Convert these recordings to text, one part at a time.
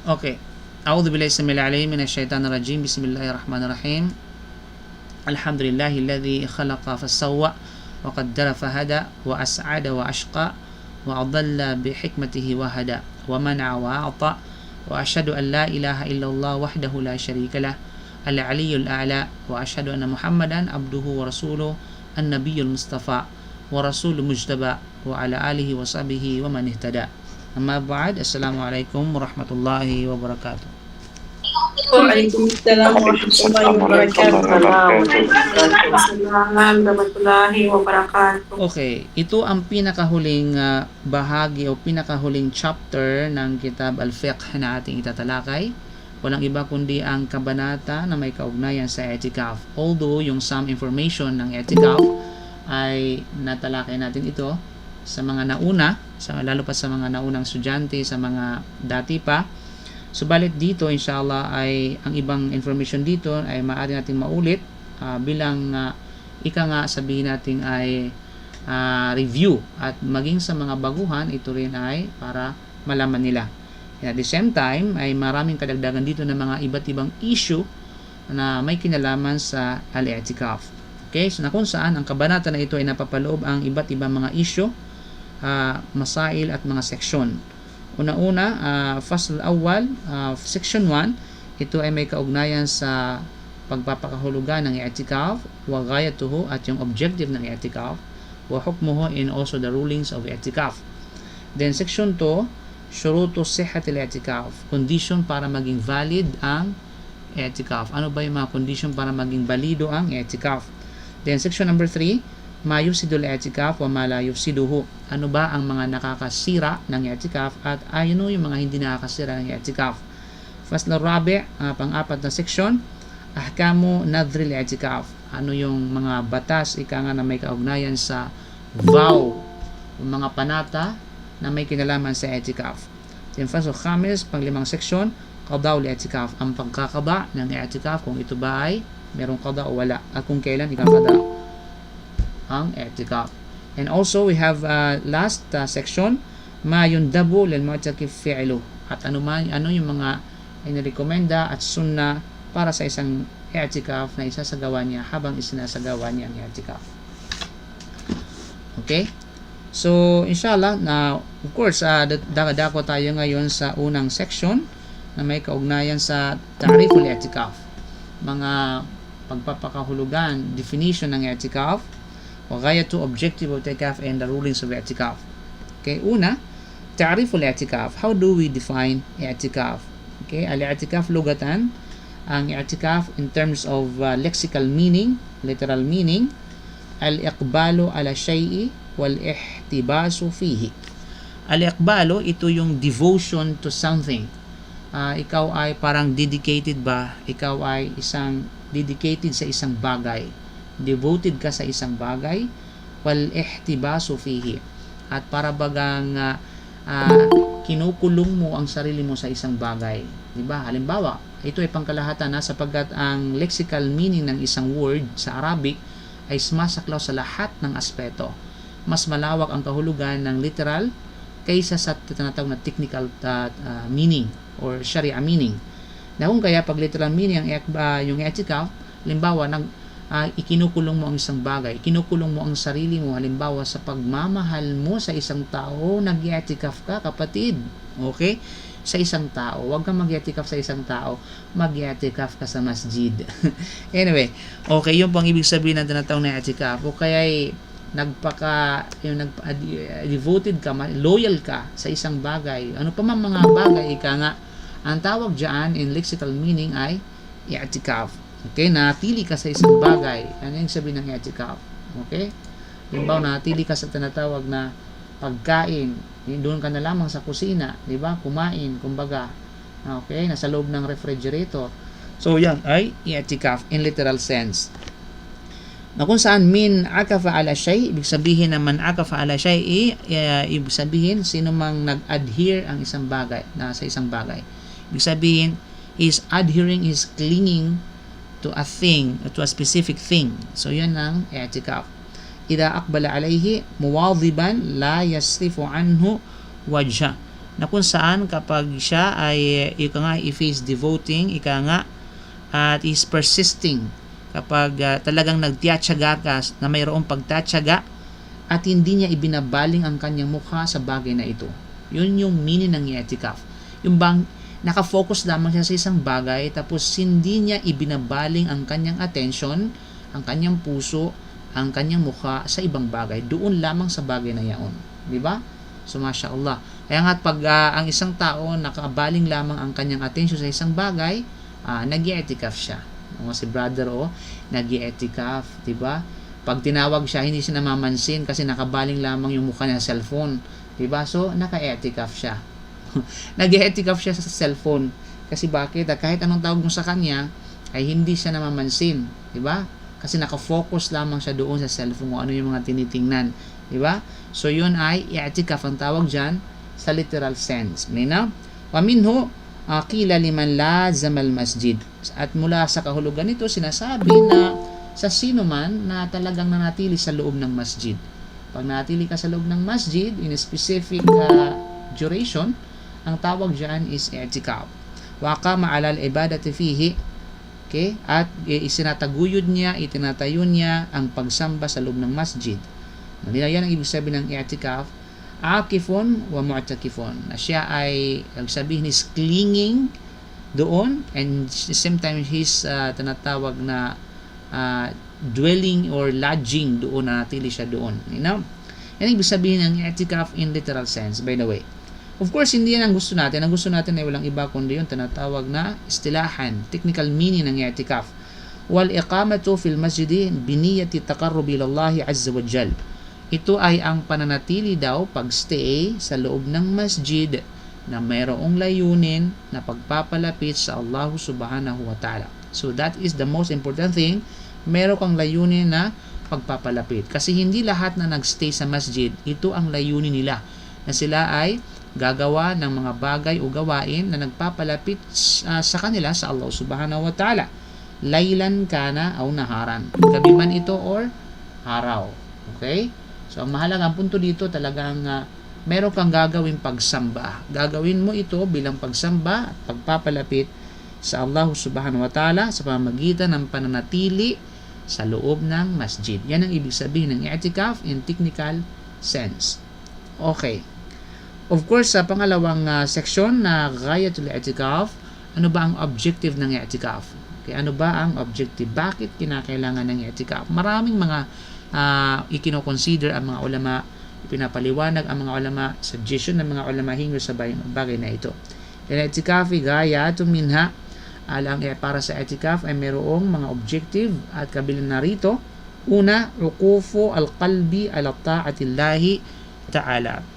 Okay. أعوذ بالله السميع العليم من الشيطان الرجيم. بسم الله الرحمن الرحيم. الحمد لله الذي خلق فسوى وقدر فهدى وأسعد وأشقى وأضل بحكمته وهدى ومنع وأعطى وأشهد أن لا إله إلا الله وحده لا شريك له العلي الأعلى وأشهد أن محمدا عبده ورسوله النبي المصطفى ورسول مجتبى وعلى آله وصحبه ومن اهتدى. أما بعد. السلام عليكم ورحمة الله وبركاته. Waalaikumsalam warahmatullahi wabarakatuh. Okay, ito ang pinakahuling bahagi o pinakahuling chapter ng Kitab Al-Fiqh na ating itatalakay. Walang iba kundi ang kabanata na may kaugnayan sa i'tikaf. Although yung some information ng i'tikaf ay natalakay natin ito sa mga nauna, lalo pa sa mga naunang estudyante, sa mga dati pa. Subalit dito, inshallah, ay ang ibang information dito ay maaari natin maulit bilang sabihin natin ay review, at maging sa mga baguhan, ito rin ay para malaman nila. At the same time, ay maraming kadagdagan dito ng mga iba't ibang issue na may kinalaman sa al-i'tikaf. Okay, so na kung saan ang kabanata na ito ay napapaloob ang iba't ibang mga issue, masail at mga section. Una-una, fasl awal, section 1, ito ay may kaugnayan sa pagpapakahulugan ng i'tikaf, wa ghayatuhu, at yung objective ng i'tikaf, wa hukmuhu, and also the rulings of i'tikaf. Then section 2, syurutu sihhat al-i'tikaf, condition para maging valid ang i'tikaf. Ano ba yung mga condition para maging balido ang i'tikaf? Then section number 3, ma yufsidul i'tikaf wa ma la yufsiduhu. Ano ba ang mga nakakasira ng i'tikaf at ano yung mga hindi nakakasira ng i'tikaf? Fasl ar-rabi', pang-apat na section, ahkamu nadhril i'tikaf. Ano yung mga batas na may kaugnayan sa vow, mga panata na may kinalaman sa i'tikaf. Then fasl khamis, pang-limang section, qada'ul i'tikaf, ang pagkakaba ng i'tikaf, kung ito ba ay merong qada o wala, at kung kailan ikakada ang i'tikaf. And also we have last section, ma yundabu lil mu'takif fi'lu, at ano yung mga inirekomenda at sunna para sa isang i'tikaf na isasagawa niya habang isinasagawa niya ang i'tikaf. Okay, so inshallah, na of course dadako tayo ngayon sa unang section na may kaugnayan sa ta'riful i'tikaf, mga pagpapakahulugan, definition ng i'tikaf, wa ghayatu, objective of i'tikaf, and the rulings of i'tikaf. Okay, una, ta'riful i'tikaf. How do we define i'tikaf? Okay, al-i'tikaf lugatan, ang i'tikaf in terms of lexical meaning, literal meaning, al-iqbalu ala shay'i wal ihtibasu fihi. Al-iqbalu, ito yung devotion to something. Ikaw ay parang dedicated ba? Ikaw ay isang dedicated sa isang bagay. Devoted ka sa isang bagay, wal ihtibasu fihi, at para bagang kinukulong mo ang sarili mo sa isang bagay, di ba? Halimbawa, ito ay pangkalahatan sapagkat ang lexical meaning ng isang word sa Arabic ay sumasaklaw sa lahat ng aspeto. Mas malawak ang kahulugan ng literal kaysa sa tinatawag na technical meaning or sharia meaning. Na kung kaya pag literal meaning yung i'tikaf, halimbawa ikinukulong mo ang isang bagay, ikinukulong mo ang sarili mo, halimbawa sa pagmamahal mo sa isang tao, nag-i'tikaf ka, kapatid. Okay? Sa isang tao, huwag kang mag-i'tikaf sa isang tao, mag-i'tikaf ka sa masjid. Anyway, okay, yung pang ibig sabihin ng tinatawag na i'tikaf, o kaya devoted ka, loyal ka sa isang bagay, ano pa man mga bagay, ang tawag dyan in lexical meaning ay i'tikaf. Okay, natili ka sa isang bagay. Ano yung sabihin ng i'tikaf? Okay? Halimbawa, natili ka sa tinatawag na pagkain. Doon ka na lamang sa kusina, di ba? Kumain, kumbaga. Okay, nasa loob ng refrigerator. So, yan ay i'tikaf in literal sense. Na kung saan min akafa ala shay, ibig sabihin naman akafa ala shay, ibig sabihin sino mang nag-adhere ang isang bagay, sa isang bagay. Ibig sabihin, is adhering, is clinging to a thing, to a specific thing. So, yan ang i'tikaf. Idha aqbala alayhi muwadhiban la yasrifu anhu wajha. na kung saan kapag siya ay if he is devoting, at is persisting, kapag talagang nagtiyatsaga ka na mayroong pagtatsaga at hindi niya ibinabaling ang kanyang mukha sa bagay na ito. Yun yung meaning ng i'tikaf. Yung bang nakafocus lamang siya sa isang bagay tapos hindi niya ibinabaling ang kanyang attention, ang kanyang puso, ang kanyang mukha sa ibang bagay. Doon lamang sa bagay na yaon. Di ba? So, mashallah. Kaya nga pag ang isang tao nakabaling lamang ang kanyang attention sa isang bagay, nag-i'tikaf siya. Si brother nag-i'tikaf, di ba? Pag tinawag siya, hindi siya namamansin kasi nakabaling lamang yung mukha niya sa cellphone. Di ba? So, naka-i'tikaf siya. Nag-i'tikaf siya sa cellphone. Kasi bakit? Kahit anong tawag mo sa kanya, ay hindi siya namamansin. Di ba? Kasi nakafocus lamang siya doon sa cellphone kung ano yung mga tinitingnan. Di ba? So, yun ay i'tikaf ang tawag dyan sa literal sense. Malinaw? Wa minhu qila liman lazama al-masjid. At mula sa kahulugan nito, sinasabi na sa sino man na talagang nanatili sa loob ng masjid. Pag nanatili ka sa loob ng masjid, in a specific duration, ang tawag dyan is i'tikaf. Wa qama ala al-ibadati fihi. Okay? At isinataguyod niya, itinatayo niya ang pagsamba sa loob ng masjid. Yan ang ibig sabihin ng i'tikaf. Akifun wa mu'takifun. Na siya ay, ang sabihin is clinging doon, and at the same time he's tinatawag na dwelling or lodging doon, nanatili siya doon. You know? Yan ang ibig sabihin ng i'tikaf in literal sense, by the way. Of course, hindi yan ang gusto natin. Ang gusto natin ay walang iba kundi yung tinatawag na istilahan, technical meaning ng i'tikaf. Wal iqamatu fil masjidi biniyati taqarrub ila Allah azza wa jal. Ito ay ang pananatili daw, pagstay sa loob ng masjid na mayroong layunin na pagpapalapit sa Allah subhanahu wa ta'ala. So that is the most important thing. Meron kang layunin na pagpapalapit. Kasi hindi lahat na nagstay sa masjid, ito ang layunin nila. Na sila ay gagawa ng mga bagay o gawain na nagpapalapit sa kanila sa Allah subhanahu wa ta'ala. Laylan kana o naharan. Gabi man ito or araw. Okay? So, ang mahalagang punto dito talagang meron kang gagawing pagsamba. Gagawin mo ito bilang pagsamba at pagpapalapit sa Allah subhanahu wa ta'ala sa pamamagitan ng pananatili sa loob ng masjid. Yan ang ibig sabihin ng i'tikaf in technical sense. Okay. Of course, sa pangalawang section na ghayatul i'tikaf, ano ba ang objective ng i'tikaf? Okay, ano ba ang objective? Bakit kinakailangan ng i'tikaf? Maraming mga ikino-consider ang mga ulama, ipinapaliwanag ang mga ulama, suggestion ng mga ulama hinggil sa bagay na ito. I'tikafi ghayatun minha, para sa i'tikaf ay mayroong mga objective at kabilang narito. Una, uqufu al-qalbi ala ta'atillahi ta'ala.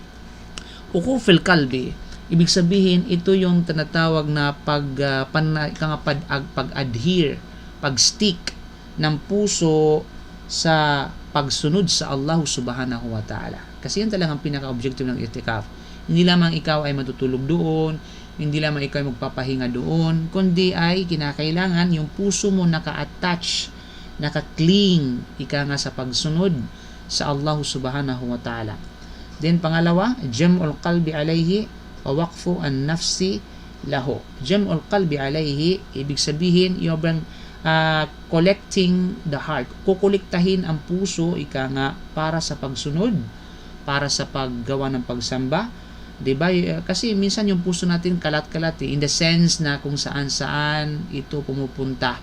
Uqufil qalbi, ibig sabihin ito yung tinatawag na pag-adhere, pag-stick ng puso sa pagsunod sa Allah subhanahu wa ta'ala. Kasi yan talagang pinaka-objective ng i'tikaf. Hindi lamang ikaw ay matutulog doon, hindi lamang ikaw ay magpapahinga doon, kundi ay kinakailangan yung puso mo naka-attach, naka-cling, sa pagsunod sa Allah subhanahu wa ta'ala. Then pangalawa, jam'ul qalbi alayhi wa waqfu an-nafsi lahu. Jam'ul qalbi alayhi, ibig sabihin yung collecting the heart. Kukolektahin ang puso para sa pagsunod, para sa paggawa ng pagsamba. Diba? Kasi minsan yung puso natin kalat-kalat in the sense na kung saan-saan ito pumupunta.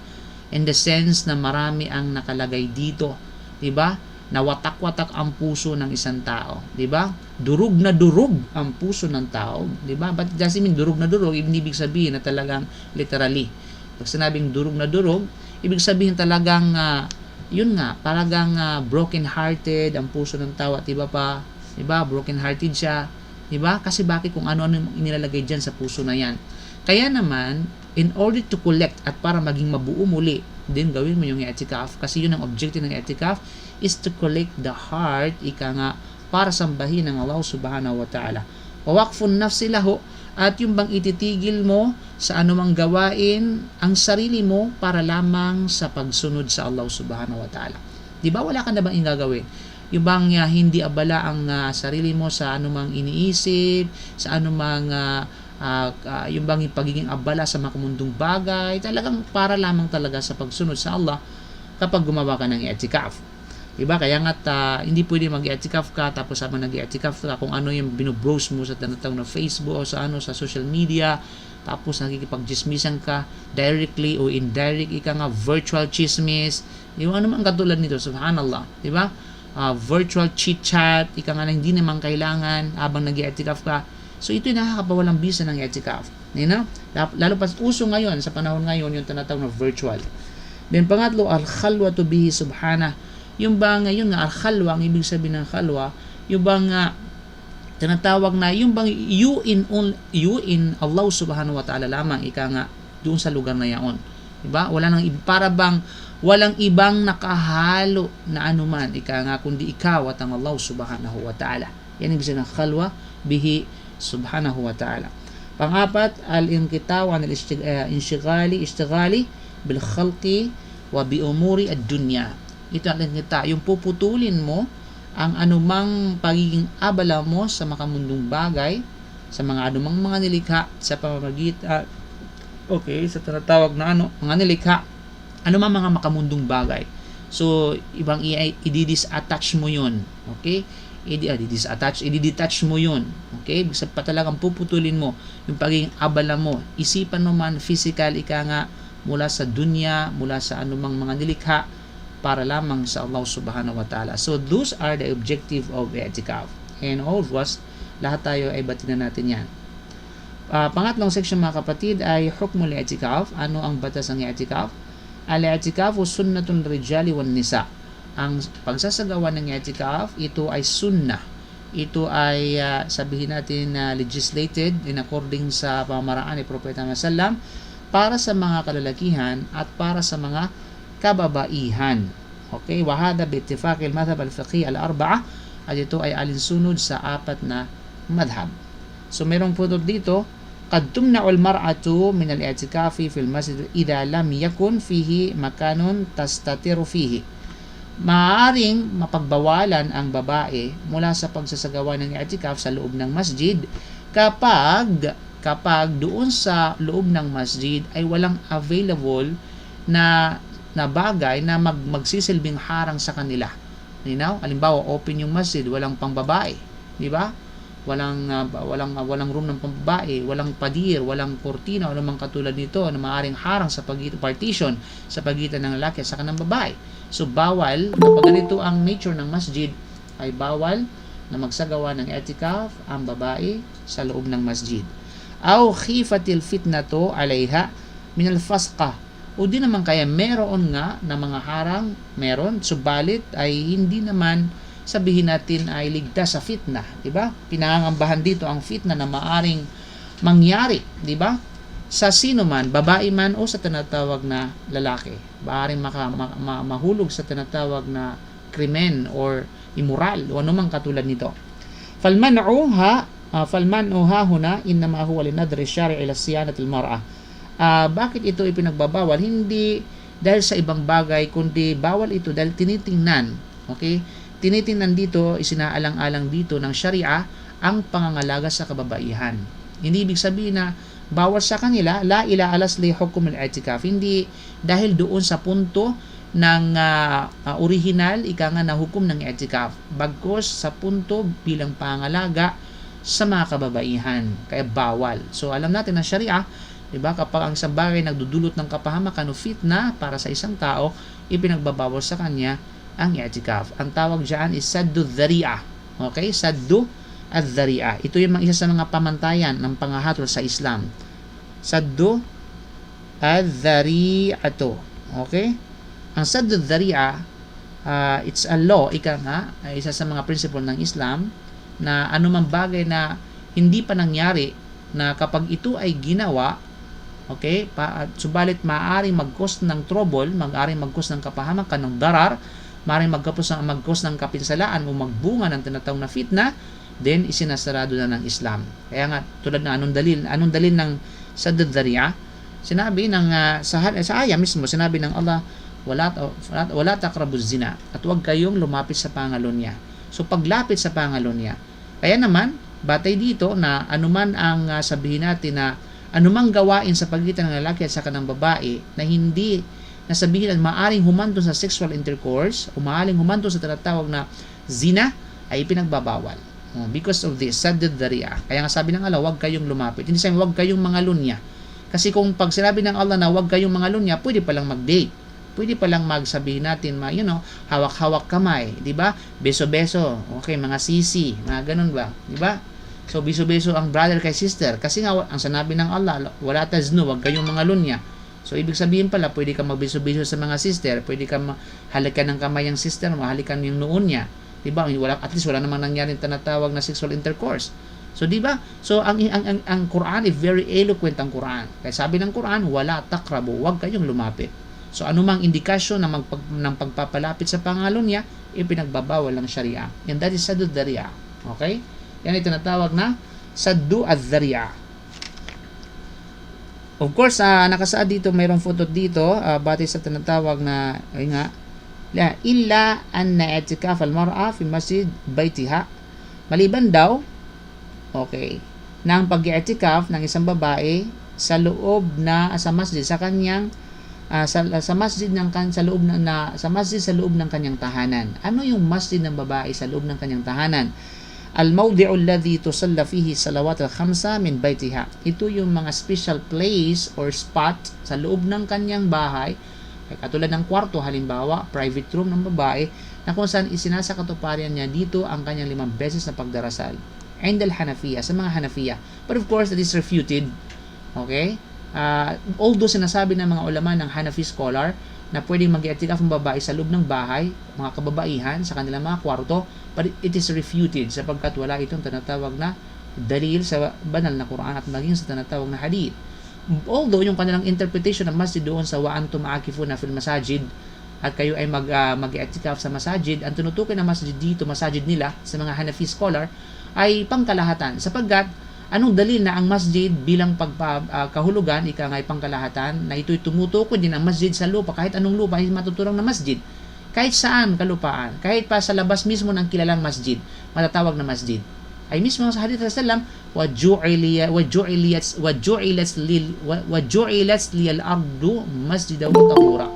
In the sense na marami ang nakalagay dito. Diba? Nawatak-watak ang puso ng isang tao. Diba? Durug na durug ang puso ng tao. Diba? But it doesn't mean durug na durug, ibig sabihin na talagang literally. Pag sinabing durug na durug, ibig sabihin talagang talagang broken-hearted ang puso ng tao at iba pa, diba? Broken-hearted siya, diba? Kasi bakit kung ano-ano inilalagay dyan sa puso na yan. Kaya naman, in order to collect at para maging mabuo muli, din gawin mo yung i'tikaf kasi yun ang objective ng i'tikaf is to collect the heart, para sambahin ng Allah subhanahu wa ta'ala. Wa waqfun nafsi lahu, at yung bang ititigil mo sa anumang gawain ang sarili mo para lamang sa pagsunod sa Allah subhanahu wa ta'ala. Di ba wala ka na bang gagawin? Yung bang hindi abala ang sarili mo sa anumang iniisip, sa anumang yung bang pagiging abala sa makamundong bagay, talagang para lamang talaga sa pagsunod sa Allah kapag gumawa ka ng i'tikaf. Diba? Kaya nga hindi pwede mag-i'tikaf ka tapos habang nag-i'tikaf ka kung ano yung binobrowse mo sa tinatawag na Facebook o sa social media, tapos nakikipag-chismisan ka directly o indirect, ika nga virtual chismis, di ba? Ano man katulad nito, subhanallah, di ba? Virtual chit-chat, ika nga na hindi naman kailangan habang nag-i'tikaf ka. So ito yung nakakapawalang bisa ng i'tikaf. You know? Lalo pa uso ngayon, sa panahon ngayon, yung tinatawag na virtual. Then pangatlo, al-khalwatu bihi subhana. Yung bang ngayon nga, al-khalwa, ang ibig sabihin ng khalwa, yung bang tinatawag na, yung bang you in Allah subhanahu wa ta'ala lamang, ika nga, doon sa lugar na yaon. Diba? Para bang walang ibang nakahalo na anuman, ika nga, kundi ikaw at ang Allah subhanahu wa ta'ala. Yan ibig sabihin ng khalwa bihi subhanahu wa ta'ala. Pang-apat, al-inqitaw an al-ishtigali bil khalqi wa bi umuri ad-dunya. Ito ang kita, yung puputulin mo ang anumang pagiging abala mo sa makamundong bagay, sa mga anumang mga nilikha sa pamamagitan sa tinatawag na mga nilikha, anumang mga makamundong bagay. So ibang i-disattach mo yun, okay? I-detach mo yun, okay? Bisa pa talagang puputulin mo yung pagiging abala mo, isipan mo man, physical, ika nga, mula sa dunya, mula sa anumang mga nilikha, para lamang sa Allah subhanahu wa ta'ala. So those are the objective of i'tikaf. And all of us, lahat tayo ay batinan natin yan. Pangatlong section mga kapatid ay hukmul i'tikaf. Ano ang batas ng i'tikaf? Al-i'tikafu sunnatun rijali wan nisa. Ang pagsasagawa ng i'tikaf, ito ay sunnah. Ito ay sabihin natin legislated in according sa pamaraan ni Propeta Muhammad sallam para sa mga kalalakihan at para sa mga kababaihan. Okay, wahada bi ittifaqil madhhab al-fiqhi al-arba'a, at ito ay alinsunod sa apat na madhab. So merong putol dito, qad tumna'u al-mar'atu min al-i'tikafi fil masjid idha lam yakun fihi makanun tastatiru fihi. Maaaring mapagbawalan ang babae mula sa pagsasagawa ng i'tikaf sa loob ng masjid kapag doon sa loob ng masjid ay walang available na bagay na magsisilbing harang sa kanila. You know? Halimbawa, open yung masjid, walang pangbabae, di ba? Walang room ng pambabae, walang padir, walang kortina o namang katulad nito na maaaring harang sa partition sa pagitan ng lalaki at sa kanang babae. So bawal, kapag ganito ang nature ng masjid, ay bawal na magsagawa ng i'tikaf ang babae sa loob ng masjid. Aw khifatil fitnatu alayha min al-fasqa, o di naman kaya meron nga na mga harang, meron, subalit ay hindi naman sabihin natin ay ligtas sa fitna, di ba? Pinangangambahan dito ang fitna na maaring mangyari, di ba? Sa sino man, babae man o sa tinatawag na lalaki. Maaring mahulog sa tinatawag na krimen or immoral o anumang katulad nito. Falman'u huna innama huwa linadri syari' ila siyanat al-mar'a. Bakit ito ipinagbabawal? Hindi dahil sa ibang bagay, kundi bawal ito dahil tinitingnan, okay? Tinitingnan dito, isinaalang-alang dito ng Sharia ang pangangalaga sa kababaihan. Hindi ibig sabihin na bawal sa kanila, la ila alas li hukum al-i'tikaf. Hindi dahil doon sa punto ng original, ika nga na hukom ng i'tikaf. Bagkos sa punto bilang pangalaga sa mga kababaihan. Kaya bawal. So alam natin na Sharia, diba, kapag ang isang bagay nagdudulot ng kapahamakan o fitna para sa isang tao, ipinagbabawal sa kanya ang i'tikaf. Ang tawag diyan is saddu dhari'ah. Okay? Saddu ad-dhari'ah. Ito yung isa sa mga pamantayan ng pangahatol sa Islam. Saddu ad-dhari'atu. Okay? Ang saddu ad-dhari'ah, it's a law, ika nga, isa sa mga principle ng Islam, na anumang bagay na hindi pa nangyari, na kapag ito ay ginawa, okay, subalit maaaring mag-cause ng trouble, maaaring mag-cause ng kapahamakan, ng darar, maaaring mag-cause ng kapinsalaan o magbunga ng tinatawag na fitna, then isinasarado na ng Islam. Kaya nga, tulad na anong dalil ng sadad dhari'ah, sinabi ng sa aya mismo, sinabi ng Allah, wala taqrabuz zina, at huwag kayong lumapit sa pangalunya. So paglapit sa pangalunya, kaya naman batay dito na anuman ang sabihin natin na anumang gawain sa pagitan ng lalaki at saka ng babae na hindi nasabihin at maaring humantong sa sexual intercourse o maaring humantong sa tinatawag na zina ay pinagbabawal. Because of this, saddad dhari'ah. Kaya nga sabi ng Allah, huwag kayong lumapit. Hindi sabi, huwag kayong mangalunya. Kasi kung pag sinabi ng Allah na huwag kayong mangalunya, pwede palang mag-date. Pwede palang magsabihin natin, hawak-hawak kamay, di ba? Beso-beso, okay, mga sisi, mga ganun ba? Di ba? So, beso-beso ang brother kay sister. Kasi nga, ang sanabi ng Allah, wala taznu, huwag kayong mangalunya. So, ibig sabihin pala, pwede ka magbeso-beso sa mga sister, pwede ka halikan ng kamay ang sister, mahalikan yung noon niya. Diba? At least wala namang nangyaring tinatawag na sexual intercourse. So, diba? So, ang Quran is very eloquent ang Quran. Kaya sabi ng Quran, wala taqrabu, huwag kayong lumapit. So, anumang indikasyon ng pagpapalapit sa pangalan niya, ipinagbabawal ng Sharia. And that is saddu dhari'ah. Okay? Yan ay tinatawag na saddu adh-dhari'ah. Of course, nakasaad dito, mayroong footnote dito, batay sa tinatawag na, ayun nga, illa anna i'tikaf al-mar'a fi masjid baytiha, maliban daw na ang pag-i'tikaf ng isang babae sa loob na sa masjid sa kanyang sa masjid sa loob ng kanyang tahanan. Ano yung masjid ng babae sa loob ng kanyang tahanan? Al-mawdi'u alladhi tusalla fihi salawat al-khamsa min baytiha. Ito yung mga special place or spot sa loob ng kanyang bahay, katulad ng kwarto, halimbawa, private room ng babae, na kung saan isinasakatuparan niya dito ang kanyang 5 beses na pagdarasal. Indal Hanafiya, sa mga Hanafiya. But of course, that is refuted. Okay? Although sinasabi ng mga ulama ng Hanafi scholar na pwedeng mag-i'tikaf ang babae sa loob ng bahay, mga kababaihan, sa kanilang mga kwarto, but it is refuted sapagkat wala itong tinatawag na dalil sa banal na Quran at maging sa tinatawag na hadith. Although yung kanilang interpretation ng masjid doon sa wa antum aakifuna fil masajid, at kayo ay mag-i'tikaf sa masajid, ang tinutukoy na masjid dito, masajid nila sa mga Hanafi scholar, ay pangkalahatan sapagkat anong dalil na ang masjid bilang kahulugan ika nga ay pangkalahatan, na ito'y tumutukoy din ang masjid sa lupa, kahit anong lupa ay matuturang na masjid, kahit saan kalupaan, kahit pa sa labas mismo ng kilalang masjid, matatawag na masjid. Ay mismo sa hadith sallam, waju'ilat liyal ardu masjidaw tahura.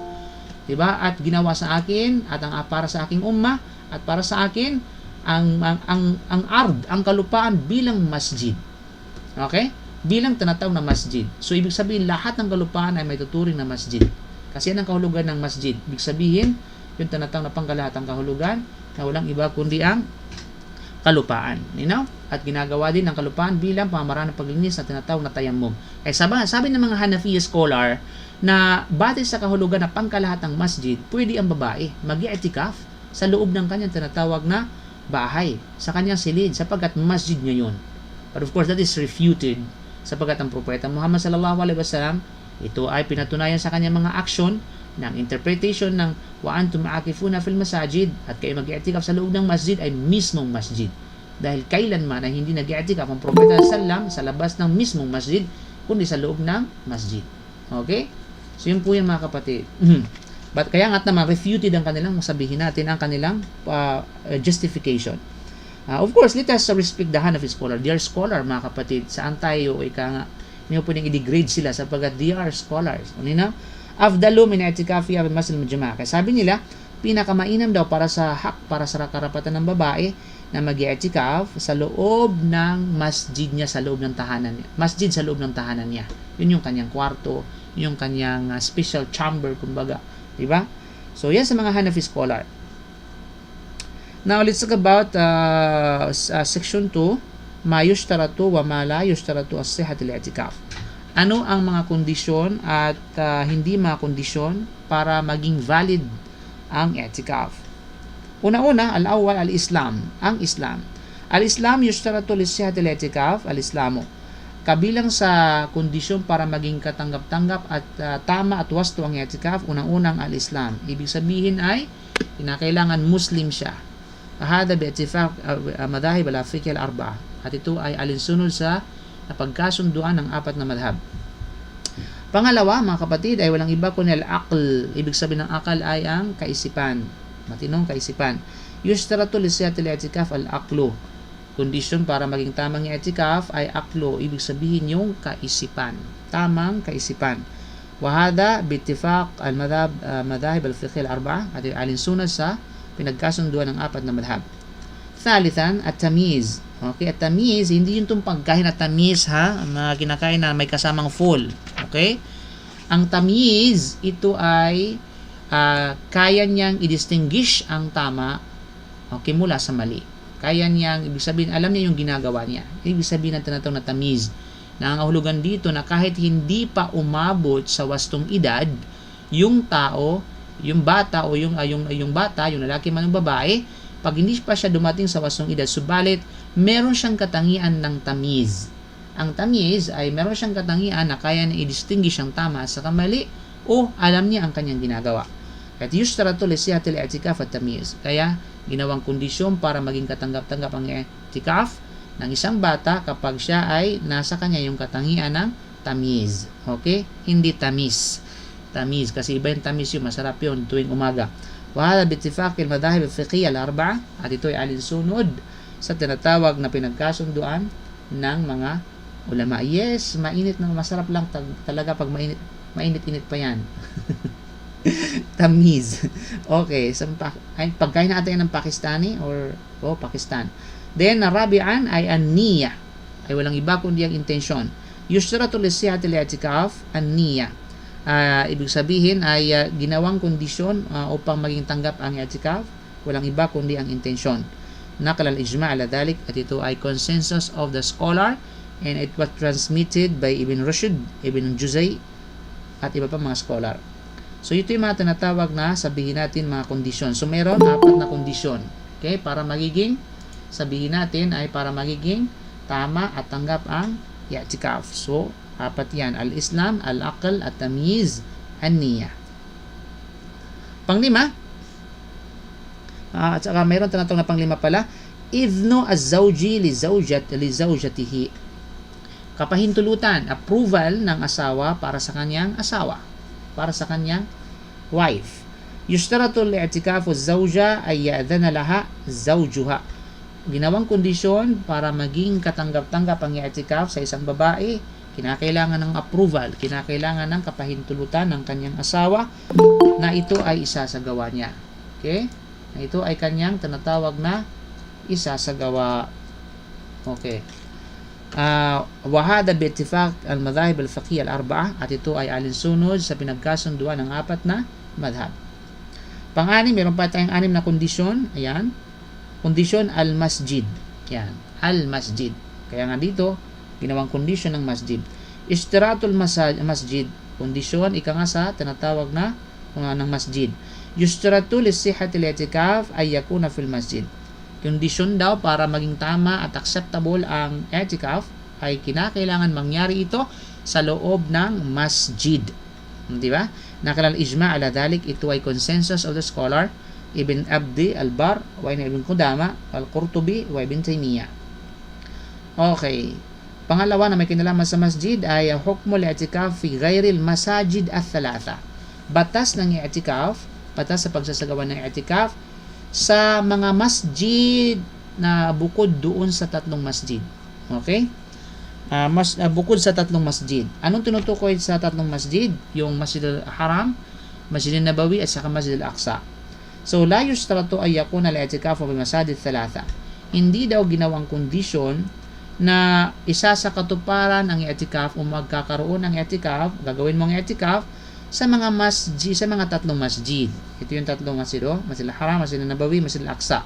Diba? At ginawa sa akin at para sa aking umma at para sa akin ang ard, ang kalupaan bilang masjid. Okay? Bilang tinatawag na masjid. So ibig sabihin lahat ng kalupaan ay may tuturing na masjid. Kasi yan ang kahulugan ng masjid. Ibig sabihin, yung tinatawag na pangkalahatang kahulugan na walang iba kundi ang kalupaan. At ginagawa din ng kalupaan bilang pamamaraan ng paglinis na tinatawag na tayammum. Kaya sabi ng mga Hanafi scholar na batay sa kahulugan na pangkalahatang masjid, pwede ang babae mag-i'tikaf sa loob ng kanyang tinatawag na bahay, sa kanyang silid, sapagkat masjid niya yun. But of course, that is refuted sapagkat ang propeta Muhammad sallallahu alaihi wasallam, ito ay pinatunayan sa kanyang mga aksyon ng interpretation ng wa antum aakifuna fil masajid, at kayo mag-i'tikaf sa loob ng masjid ay mismong masjid. Dahil kailanman ay hindi nag-i'tikaf ang propeta sallam sa labas ng mismong masjid, kundi sa loob ng masjid. Okay? So yun po yan mga kapatid. But kaya nga naman refuted ang kanilang, sabihin natin, ang kanilang justification. Of course, let us respect the Hanafi scholar. They are scholar mga kapatid. Saan tayo hindi mo pwedeng i-degrade sila sapagkat they are scholars. Afdalu min i'tikafi fi masjid al-jama'a. Kaya sabi nila, pinakamainam daw para sa karapatan ng babae na mag-i'tikaf sa loob ng masjid niya, sa loob ng tahanan niya. Masjid sa loob ng tahanan niya. Yun yung kanyang kwarto, yung kanyang special chamber, kumbaga. Diba? So, yan sa mga Hanafi scholar. Now, let's talk about section 2, ma yushtaratu wa ma la yushtaratu as-sihhat al-i'tikaf. Ano ang mga kondisyon at hindi mga kondisyon para maging valid ang i'tikaf? Una-una, al-awwal al-Islam, ang Islam. Al-Islam yushtaratu lis-sihhat al-i'tikaf, al-Islamu. Kabilang sa kondisyon para maging katanggap-tanggap at tama at wasto ang i'tikaf, unang-unang al-Islam. Ibig sabihin ay kinakailangan Muslim siya. Hada bi'ittifaq madahib al-fiqh al-arba'a. At ito ay alinsunod sa napagkasunduan ng 4 na madhab. Pangalawa, mga kapatid, ay walang iba kundi al-aql. Ibig sabihin ng akal ay ang kaisipan. Matinong kaisipan. Yushtaratu li sihatil i'tikaf al-aqlu. Kondisyon para maging tamang i'tikaf ay aqlo. Ibig sabihin yung kaisipan. Tamang kaisipan. Wahada bittifaq al-madhahib al-fiqh al-arba'a at alinsunod sa pinagkasunduan ng apat na madhab. Thalithan, at-tamiz. Okay, at-tamiz, hindi yung itong pagkain at tamiz ha, na kinakain na may kasamang full. Okay? Ang tamiz, ito ay kaya niyang i-distinguish ang tama okay, mula sa mali. Kaya niyang, ibig sabihin, alam niya yung ginagawa niya. Ibig sabihin ng tinatawag na tamiz. Nangangahulugan dito na kahit hindi pa umabot sa wastong edad, yung tao, yung bata o yung bata, yung lalaki man o babae, pag hindi pa siya dumating sa wastong edad, subalit meron siyang katangian ng tamiz. Ang tamiz ay meron siyang katangian na kaya na i-distinguish ang tama sa kamali o alam niya ang kanyang ginagawa. At yushtaratu li sihatil i'tikaf at-tamiz. Kaya ginawang kondisyon para maging katanggap-tanggap ang i'tikaf ng isang bata kapag siya ay nasa kanya yung katangian ng tamiz. Okay? Hindi tamis. Tamiz. Kasi iba yung tamiz yung masarap yun tuwing umaga. Wahada bittifaqil madahib al-fiqhiyya al-arba'a at ito ay alinsunod sa tinatawag na pinagkasunduan ng mga ulama. Yes, mainit na masarap lang talaga pag mainit-init pa yan. Tamiz. Okay, so pagkain natin ng Pakistani or Pakistan. Then, rabi'an ay an-niyya. Ay walang iba kundi ang intensyon. Yushtaratu li sihatil i'tikaf an-niyya. Ibig sabihin ay ginawang kondisyon upang maging tanggap ang i'tikaf, walang iba kundi ang intensyon. Naqal al-ijma' ala dhalik at ito ay consensus of the scholar and it was transmitted by Ibn Rushd, Ibn Juzay at iba pa mga scholar. So ito yung mga tinatawag na sabihin natin mga kondisyon. So meron 4 na kondisyon. Okay, para magiging sabihin natin ay para magiging tama at tanggap ang i'tikaf. So 4 yan, al-Islam, al-aql, at-tamyiz, an-niyya. Panglima, at saka mayroon tinatawag na panglima pala, idhnu az-zawji li zawjatihi. Kapahintulutan, approval ng asawa para sa kanyang asawa, para sa kanyang wife. Yushtaratu li-i'tikafu az-zawja ay ya'dhana laha zawjuha. Ginawang kondisyon para maging katanggap-tanggap ang i'tikaf sa isang babae, kinakailangan ng approval, kinakailangan ng kapahintulutan ng kanyang asawa na ito ay isasagawa niya. Okay? Na ito ay kanyang tinatawag na isasagawa. Okay. Wahada bi'ittifaq al-madhahib al-fiqhiyya al-arba'a at ito ay alinsunod sa pinagkasunduan ng 4 na madhab. Pang-anim, meron pa tayong 6 na kondisyon. Ayan. Kondisyon al-masjid. Yan. Al-masjid. Kaya nga dito, ginawang kondisyon ng masjid. Ishtiratul masjid. Kondisyon, ika nga sa tinatawag na ng masjid. Yushtiratu li-sihhatil i'tikaf ay yakuna fil masjid. Kondisyon daw para maging tama at acceptable ang i'tikaf ay kinakailangan mangyari ito sa loob ng masjid. Di ba? Nakal al-ijma' ala dhalik, ito ay consensus of the scholar Ibn Abdi al-Bar wa Ibn Qudama al-Qurtubi wa Ibn Taymiyyah. Okay. Pangalawa na may kinalaman sa masjid ay hukmul i'tikaf fi ghairil masajid ath-thalatha. Batas ng i'tikaf, batas sa pagsasagawa ng i'tikaf sa mga masjid na bukod doon sa 3 masjid. Okay? Bukod sa 3 masjid. Anong tinutukoy sa 3 masjid? Yung Masjid al-Haram, Masjid al-Nabawi at saka Masjid al-Aqsa. So, la yushtaratu ay yakuna al-i'tikafu fi masajid thalatha. Hindi daw ginawang kondisyon na isa sa katuparan ang i'tikaf o magkakaroon ng i'tikaf, gagawin mong i'tikaf sa mga masjid, sa mga 3 masjid. Ito yung 3 masjid, Masjid al-Haram, Masjid al-Nabawi, Masjid al-Aqsa.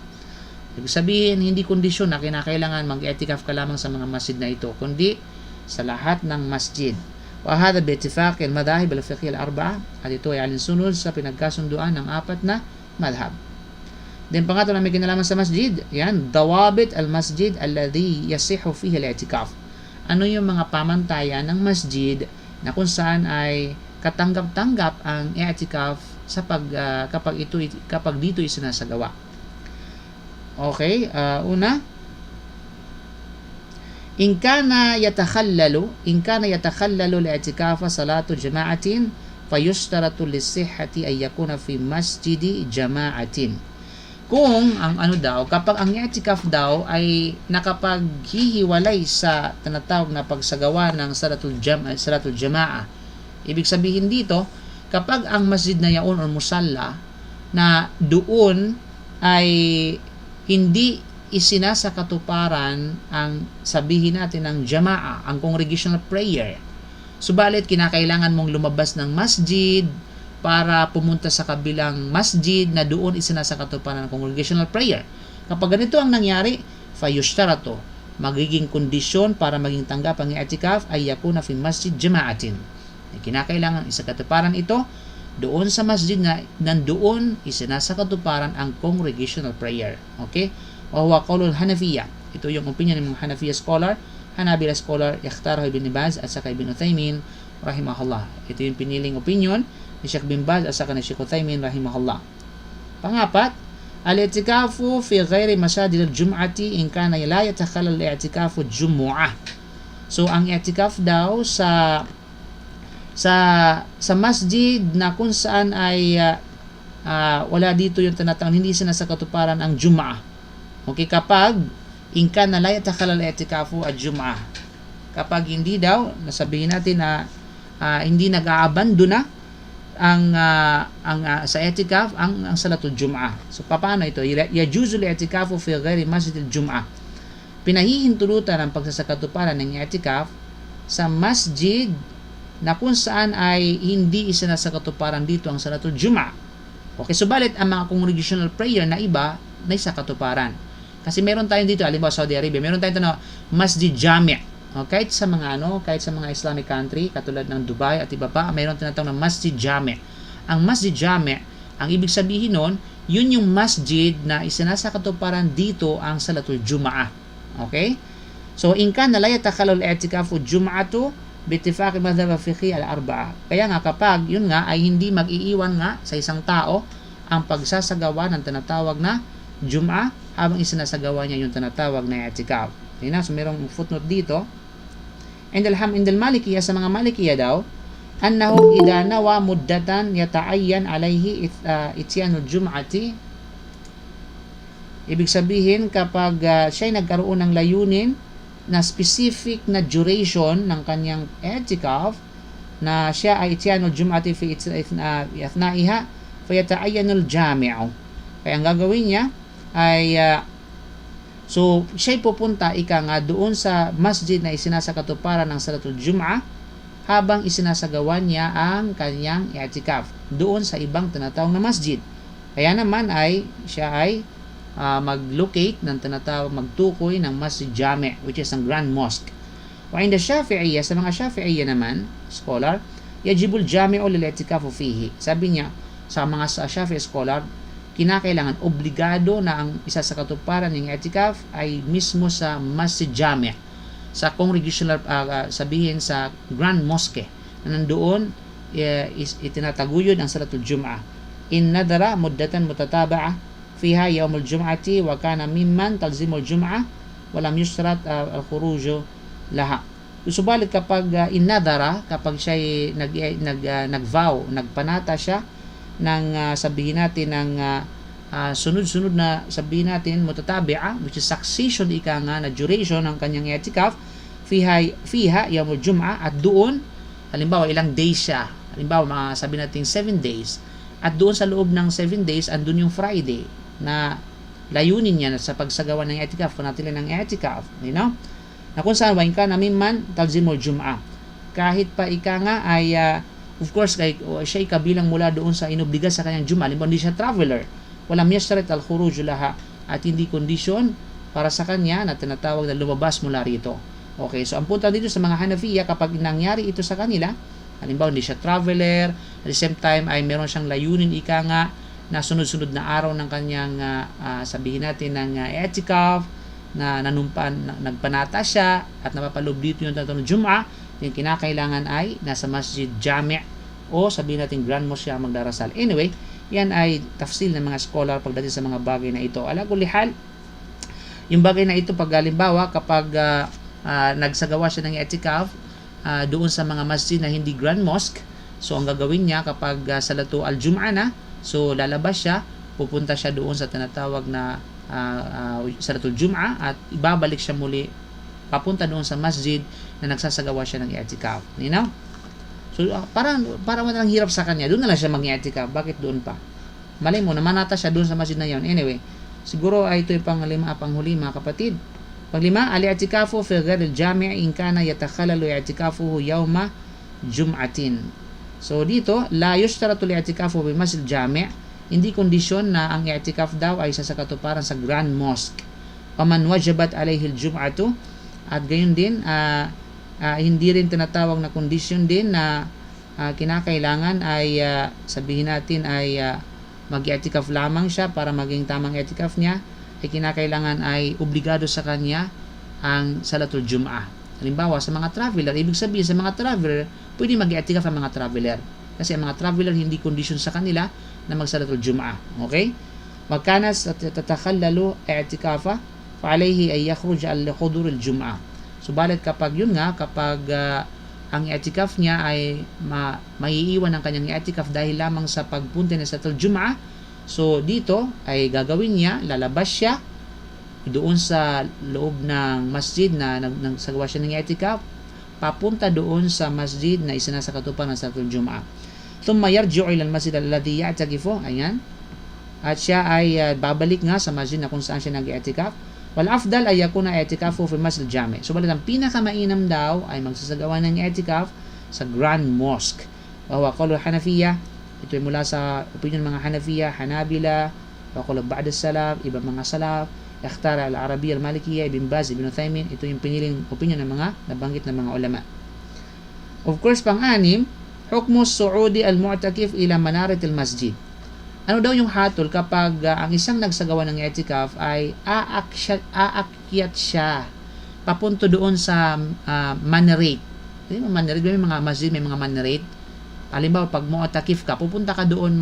Ibig sabihin, hindi kondisyon na kinakailangan mag-i'tikaf ka lamang sa mga masjid na ito, kundi sa lahat ng masjid. Wa hadha bi ittifaq al-madahib al-fiqhiyya al-arba'a, at ito ay alinsunod sa pinagkasunduan ng 4 na madhab. Then pangatlo na may kinalaman sa masjid, yan, dawabit al-masjid alladhi yasihu fihi al-i'tikaf. Ano yung mga pamantayan ng masjid na kung saan ay katanggap-tanggap ang i'tikaf sa kapag dito isinasagawa. Okay, una, In kana yatakhallalu al-i'tikafa salatu jama'atin fayushtaratu lis-sihhati ay yakuna fi masjidi jama'atin. Kung ang kapag ang i'tikaf daw ay nakapaghihiwalay sa tinatawag na pagsagawa ng salatul jama'a. Ibig sabihin dito, kapag ang masjid na yaon o musalla na doon ay hindi isinasakatuparan ang sabihin natin ng jama'a, ang congregational prayer. Subalit kinakailangan mong lumabas ng masjid para pumunta sa kabilang masjid na doon isinasakatuparan ng congregational prayer. Kapag ganito ang nangyari, fayushtaratu, magiging kondisyon para maging tanggap ang i'tikaf ay yakuna fi masjid jama'atin. Kinakailangan isakatuparan ito doon sa masjid na nandoon isinasakatuparan ang congregational prayer. Okay? Wa huwa qaulul Hanafiyya. Ito yung opinion ng mga Hanafiyya scholar, Hanabila scholar, ikhtarahu Ibn Baz at saka Ibn Uthaymin rahimahullah. Ito yung piniling opinion ni Sheikh bin Baz at saka ni Sheikh Uthaymin rahimahullah. Pangapat, al-i'tikafu fi ghairi masajid al-jum'ati in kana la yatakhallal al-i'tikafu jumu'ah. So ang i'tikaf daw sa masjid na kung saan ay wala dito yung tinatawag hindi sinasakatuparan ang Jum'ah. Okay, kapag in kana la yatakhalal i'tikafu al-jum'ah. Kapag hindi daw, nasabihin natin na hindi nag-aabando na ang sa i'tikaf ang salatul jum'ah. So paano ito? Yajuzul i'tikafu fi ghairi masjid al-jum'ah. Pinahihintulutan ang pagsasakatuparan ng i'tikaf sa masjid na kung saan ay hindi isinasakatuparan dito ang salatul jum'ah. Okay, subalit ang mga congregational prayer na iba na isakatuparan. Kasi meron tayong dito, halimbawa Saudi Arabia, meron tayong na Masjid Jami'. Kahit sa mga Islamic country katulad ng Dubai at iba pa, meron tinatawag na Masjid Jami'. Ang Masjid Jami', ang ibig sabihin nun, yun yung masjid na isinasakatuparan dito ang salatul Jum'ah. Okay? So in kana la yatakhalal i'tikafu Jum'atu biittifaqi madhhab fiqhi al-arba'a. Kaya nga kapag yun nga ay hindi mag-iiwan nga sa isang tao ang pagsasagawa ng tinatawag na Jum'ah habang isinasagawa niya yung tinatawag na i'tikaf. So merong footnote dito. And al-Malikiyya, sa mga Malikiyya daw, annahu idha nawa muddatan yata'ayyan alayhi ityanul jum'ati. Ibig sabihin kapag siya'y nagkaroon ng layunin na specific na duration ng kanyang i'tikaf na siya ay ityanul jum'ati fi ithnaiha fayata'ayyanul jami'u. Kaya ang gagawin niya ay so siya'y pupunta nga doon sa masjid na isinasakatuparan ng salatul jum'ah habang isinasagawa niya ang kanyang i'tikaf doon sa ibang tinatawag na masjid. Kaya naman ay siya ay mag-locate ng tinatawag magtukoy ng Masjid Jami' which is ang Grand Mosque. Wa inda Shafi'iyya, sa mga Shafi'iyya naman scholar, yajibul jami'u lil i'tikafu fihi. Sabi niya sa mga Shafi'i scholar, kinakailangan obligado na ang isa sa katuparan ng i'tikaf ay mismo sa Masjid Jami', sa congregational sabihin sa Grand Mosque na nandoon itinataguyod ang salatul Jum'ah. In nadara muddatan mutataba'a fiha yawmul Jum'ati wa kana mimman talzimul Jum'ah wa lam yusrat al-khuruju laha. Subalit kapag inadara, kapag siya nag-vow, nagpanata siya ng sabihin natin ng sunod-sunod na sabihin natin mutatabi'a, which is succession nga na duration ng kanyang i'tikaf fiha yawmul Jum'ah, at doon halimbawa ilang days siya, halimbawa mga sabihin natin 7 days, at doon sa loob ng 7 days andun yung Friday na layunin niya sa pagsagawa ng i'tikaf, panatilan ng i'tikaf, na kung saan wain ka na mimman talzimul Jum'ah, kahit pa nga ay of course, siya ay kabilang mula doon sa inobliga sa kanyang Jum'ah. Halimbawa, hindi siya traveler. Walang yashtarit al-khuruj laha, at hindi kondisyon para sa kanya na tinatawag na lumabas mula rito. Okay, so ang punta dito sa mga Hanafiyya, kapag nangyari ito sa kanila, halimbawa, hindi siya traveler, at the same time ay meron siyang layunin nga na sunod-sunod na araw ng kanyang sabihin natin ng i'tikaf, na nagpanata siya at napapaloob dito yung tinatawag na Jum'ah, yung kinakailangan ay nasa Masjid Jami' o sabihin natin Grand Mosque siya magdarasal. Anyway, yan ay tafsil ng mga scholar pagdating sa mga bagay na ito. Ala kulli hal, yung bagay na ito pag halimbawa kapag nagsagawa siya ng i'tikaf doon sa mga masjid na hindi Grand Mosque. So ang gagawin niya kapag Salatu al-Jum'ah na, so lalabas siya, pupunta siya doon sa tinatawag na Salatul Jum'ah at ibabalik siya muli papunta doon sa masjid na nagsasagawa siya ng i'tikaf. You know? So parang walang hirap sa kanya, doon na lang siya mag-i'tikaf. Bakit doon pa? Malay mo, namanata siya doon sa masjid na yon. Anyway, siguro ay ito yung panghuli mga kapatid. Panglima, al-i'tikafu fi ghairi al-jami' in kana yatakhalalu i'tikafuhu yawma jum'atin. So dito, la yushtaratu al-i'tikafu bi masjid jami', hindi kondisyon na ang i'tikaf daw ay sa katuparan sa Grand Mosque. Paman wajabat alayhi al-jum'atu, at gayon din hindi rin tinatawag na kondisyon din na kinakailangan ay sabihin natin ay mag-i'tikaf lamang siya para maging tamang i'tikaf niya, ay kinakailangan ay obligado sa kanya ang Salatul Jum'ah. Halimbawa, sa mga traveler, ibig sabihin sa mga traveler, pwede mag-i'tikaf ang mga traveler. Kasi ang mga traveler, hindi condition sa kanila na mag-Salatul Jum'ah. Okay? Magkanas at tatakhallalu i'tikafa, fa'alayhi ay yakhruj al-hudur al-Jum'ah. Subalit kapag ang i'tikaf niya ay maiiwan ang kanyang i'tikaf dahil lamang sa pagpunta na sa Salatul Jum'ah, so dito ay gagawin niya, lalabas siya doon sa loob ng masjid na nagsagawa siya ng i'tikaf, papunta doon sa masjid na isinasakatupan ng Salatul Jum'ah. Thumma yarji'u ila al-masjid alladhi ya'takifu, ayan. At siya ay babalik nga sa masjid na kung saan siya nag-i'tikaf. Wal afdal ay yakuna i'tikafu fi masjid jami'. So balit ang pinakamainam daw ay magsasagawa ng i'tikaf sa Grand Mosque. Wa huwa qawlu Hanafiya, ito ay mula sa opinion ng mga Hanafiya, Hanabila, wa qawlu ba'd as-salaf, ibang mga salaf, ikhtara al-Arabiyya al-Malikiyya, Ibn Baz, Ibn Uthaymin. Ito yung piniling opinion ng mga nabanggit ng mga ulama. Of course, pang-anim, hukmu su'udi al-mu'takif ila manarit al-masjid. Ano daw yung hatol kapag ang isang nagsagawa ng i'tikaf ay aakyat siya papunto doon sa minaret. Minaret, may mga masjid, may mga minaret. Halimbawa, pag mu'takif ka, pupunta ka doon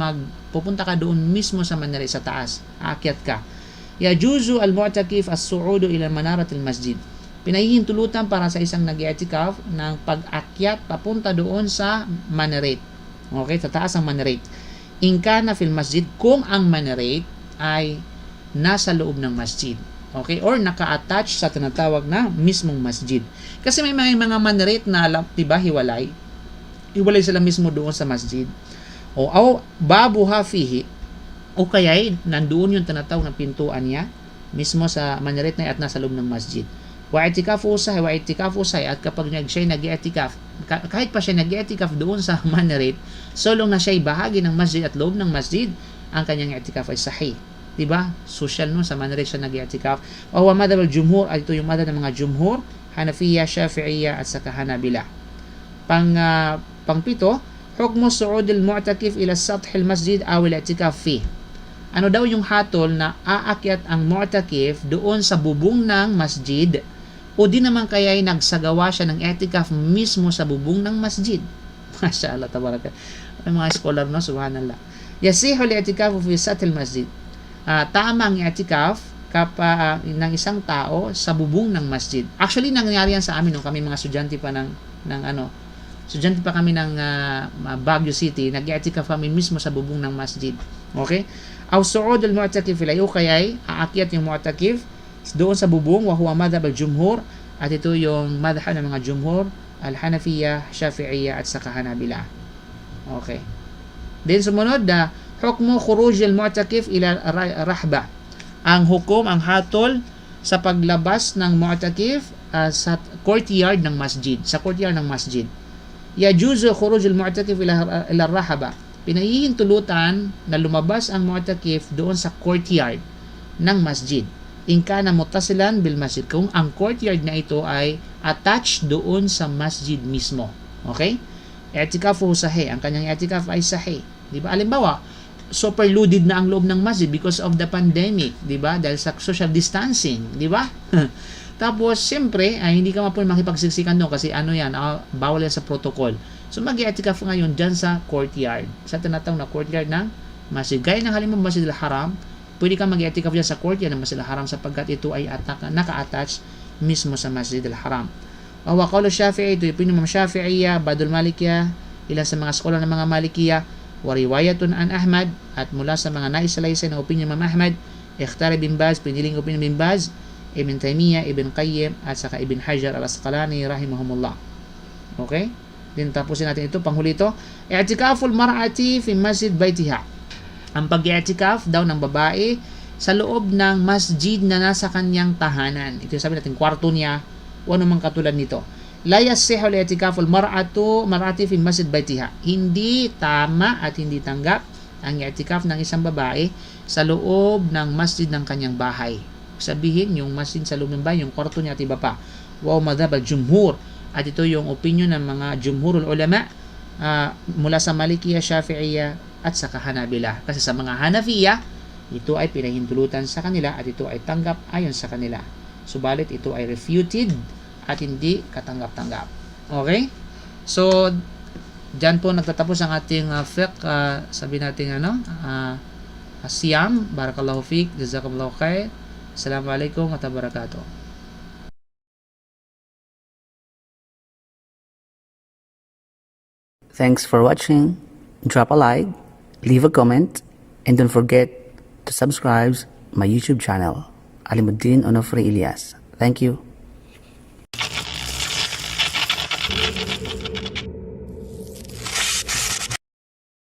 mismo sa minaret sa taas, aakyat ka. Yajuzu al-mu'takif as-su'udu ila manarat al-masjid. Pinahihintulutan para sa isang nag-i'tikaf ng pag-akyat papunta doon sa minaret. Okay, sa taas ang minaret. In kana fil masjid, kung ang minaret ay nasa loob ng masjid. Okay, or naka-attach sa tinatawag na mismong masjid. Kasi may mga minaret na, diba, hiwalay sila mismo doon sa masjid. O babuha fihi, o kaya nandoon yung tinatawag na pintuan niya mismo sa minaret na at nasa loob ng masjid. Wa i'tikafu sahi, at kapag siya nag-i'tikaf, kahit pa siya nag-i'tikaf doon sa minaret, so long na siya bahagi ng masjid at loob ng masjid, ang kanyang i'tikaf ay sahih. Diba? Social no, sa minaret siya nag-i'tikaf. Wa huwa madhab al-jumhur, ito yung madhab ng mga jumhur, Hanafiya, Shafi'iyya at saka Hanabila. Pangpito, hukmu su'ud al-mu'takif ila sath al-masjid aw al-i'tikaf fi. Ano daw yung hatol na aakyat ang mu'takif doon sa bubong ng masjid, o di naman kaya ay nagsagawa siya ng i'tikaf mismo sa bubong ng masjid. Masyaallah, tabaraka. May mga scholar, no? Subhanallah. Yasihu al-i'tikafu fi sath al-masjid. Tama ang i'tikaf ng isang tao sa bubong ng masjid. Actually, nangyari yan sa amin nung kami mga estudyante pa estudyante pa kami ng Baguio City, nag-i'tikaf kami mismo sa bubong ng masjid. Okay? Aw su'ud al-mu'takif ila, o kaya aakyat yung mu'takif doon sa bubong, wa huwa madhab al-jumhur, at ito yung madhab ng mga jumhur, al-Hanafiyya, Shafi'iyya at saka Hanabila. Okay. Then sumunod na hukmu khuruj al-mu'takif ila rahba. Ang hukom, ang hatol sa paglabas ng mu'takif sa courtyard ng masjid, sa courtyard ng masjid. Yajuzu khuruj al-mu'takif ila rahaba. Pinahihintulutan na lumabas ang mu'takif doon sa courtyard ng masjid. In kana muttasilan bil masjid, kung ang courtyard na ito ay attached doon sa masjid mismo. Okay? I'tikafu sahih, ang kanyang i'tikaf ay sahih. Di ba? Halimbawa, super loaded na ang loob ng masjid because of the pandemic, di ba? Dahil sa social distancing, di ba? Tapos, siyempre, ay hindi ka mapun makipagsiksikan doon kasi bawal yan sa protocol. So, mag-i'tikaf ngayon dyan sa courtyard, sa tinatawag na courtyard ng masjid. Gaya ng halimbawa Masjid al-Haram, pwede kang mag-i'tikaf dyan sa courtyard ng Masjid al-Haram sapagkat ito ay naka-attach mismo sa Masjid al-Haram. O wa qawlu Shafi'i, ito yung Imam Shafi'iyya, Badul Malikiyya, ilan sa mga scholar ng mga Malikiyya, wa riwayatun an Ahmad, at mula sa mga naisalaysay na opinion ng Imam Ahmad, ikhtari bin Baz, piniling opinion bin Baz, Ibn Taymiyyah, Ibn Qayyim, at saka Ibn Hajar al-Asqalani rahimahumullah. Okay? Din tapusin natin ito, panghuli ito. I'tikaful mar'ati fi masjid baitiha. Ang pag-i'tikaf daw ng babae sa loob ng masjid na nasa kanyang tahanan. Ito yung sabi natin, kwarto niya, o anumang katulad nito. La yasihu al-i'tikaful mar'ati fi masjid baitiha. Hindi tama at hindi tanggap ang i'tikaf ng isang babae sa loob ng masjid ng kanyang bahay. Sabihin, yung masjid sa loob ng bahay, yung kwarto niya at iba pa. Wa madhab al-jumhur. At ito yung opinion ng mga jumhurul ulama mula sa Malikiyya, Shafi'iyya at sa Hanabila. Kasi sa mga Hanafiya, ito ay pinahintulutan sa kanila at ito ay tanggap ayon sa kanila. Subalit ito ay refuted at hindi katanggap-tanggap. Okay? So, dyan po nagtatapos ang ating fiqh, sabi natin siyam. Barakallahu fiqh, jazakallahu khair. Assalamualaikum warahmatullahi wabarakatuh. Thanks for watching. Drop a like, leave a comment, and don't forget to subscribe my YouTube channel, Alimuddin Onofre Ilyas. Thank you.